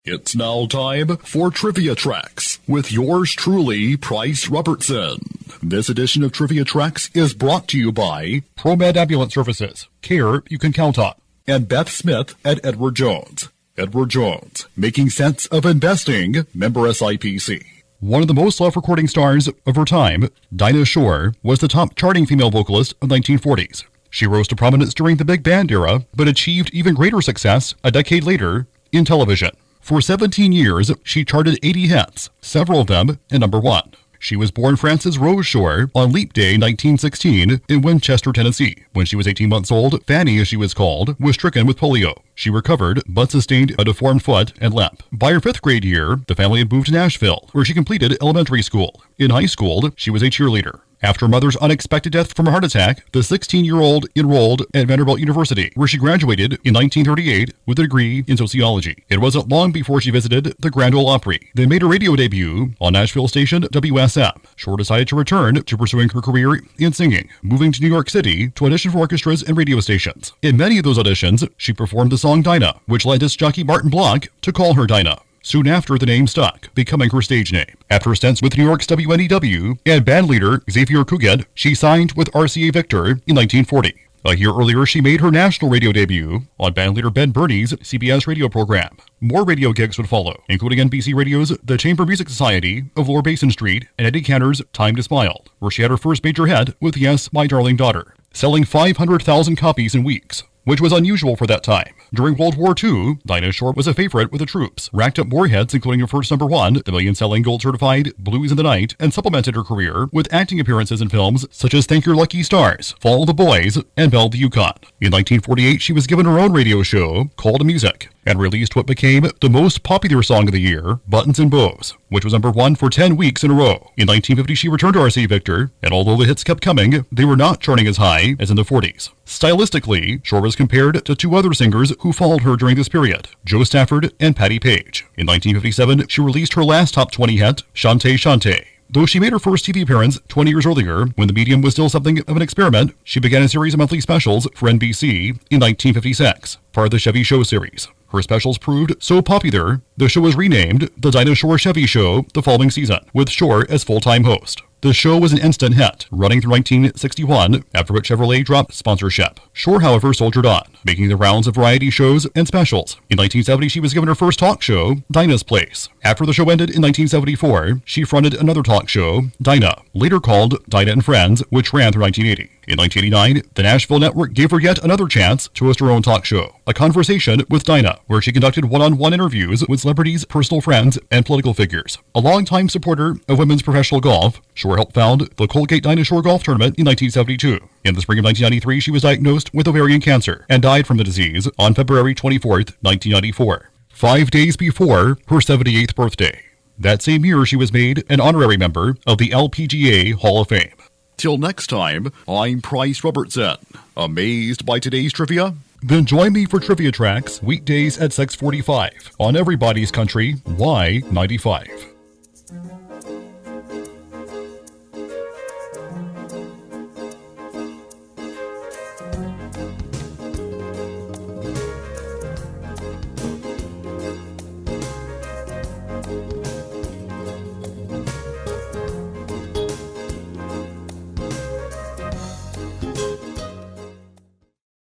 It's now time for Trivia Tracks with yours truly, Price Robertson. This edition of Trivia Tracks is brought to you by ProMed Ambulance Services, care you can count on, and Beth Smith at Edward Jones. Edward Jones, making sense of investing, member SIPC. One of the most loved recording stars of her time, Dinah Shore, was the top charting female vocalist of the 1940s. She rose to prominence during the big band era, but achieved even greater success a decade later in television. For 17 years, she charted 80 hits, several of them at number one. She was born Frances Rose Shore on Leap Day 1916 in Winchester, Tennessee. When she was 18 months old, Fanny, as she was called, was stricken with polio. She recovered, but sustained a deformed foot and limp. By her 5th grade year, the family had moved to Nashville, where she completed elementary school. In high school, she was a cheerleader. After her mother's unexpected death from a heart attack, the 16-year-old enrolled at Vanderbilt University, where she graduated in 1938 with a degree in sociology. It wasn't long before she visited the Grand Ole Opry, then made her radio debut on Nashville station WSM. Shore decided to return to pursuing her career in singing, moving to New York City to audition for orchestras and radio stations. In many of those auditions, she performed the song Dinah, which led disc jockey Martin Block to call her Dinah. Soon after, the name stuck, becoming her stage name. After stints with New York's WNEW and bandleader Xavier Cugat, she signed with RCA Victor in 1940. A year earlier, she made her national radio debut on bandleader Ben Burney's CBS radio program. More radio gigs would follow, including NBC Radio's The Chamber Music Society of Lower Basin Street and Eddie Cantor's Time to Smile, where she had her first major hit with Yes, My Darling Daughter, selling 500,000 copies in weeks, which was unusual for that time. During World War II, Dinah Shore was a favorite with the troops, racked up more hits, including her first number one, the million-selling gold-certified Blues in the Night, and supplemented her career with acting appearances in films such as Thank Your Lucky Stars, Follow the Boys, and Belle the Yukon. In 1948, she was given her own radio show called Music, and released what became the most popular song of the year, Buttons and Bows, which was number one for 10 weeks in a row. In 1950, she returned to RCA Victor, and although the hits kept coming, they were not charting as high as in the 40s. Stylistically, Shore was compared to two other singers who followed her during this period, Joe Stafford and Patti Page. In 1957, she released her last top 20 hit, Shante Shante. Though she made her first TV appearance 20 years earlier, when the medium was still something of an experiment, she began a series of monthly specials for NBC in 1956, part of the Chevy Show series. Her specials proved so popular, the show was renamed The Dinah Shore Chevy Show the following season, with Shore as full-time host. The show was an instant hit, running through 1961, after which Chevrolet dropped sponsorship. Shore, however, soldiered on, making the rounds of variety shows and specials. In 1970, she was given her first talk show, Dinah's Place. After the show ended in 1974, she fronted another talk show, Dinah, later called Dinah and Friends, which ran through 1980. In 1989, the Nashville network gave her yet another chance to host her own talk show, A Conversation with Dinah, where she conducted one-on-one interviews with celebrities, personal friends, and political figures. A longtime supporter of women's professional golf, Shore helped found the Colgate Dinah Shore Golf Tournament in 1972. In the spring of 1993, she was diagnosed with ovarian cancer and died from the disease on February 24, 1994, 5 days before her 78th birthday. That same year, she was made an honorary member of the LPGA Hall of Fame. Till next time, I'm Price Robertson. Amazed by today's trivia? Then join me for Trivia Tracks weekdays at 6:45 on Everybody's Country Y95.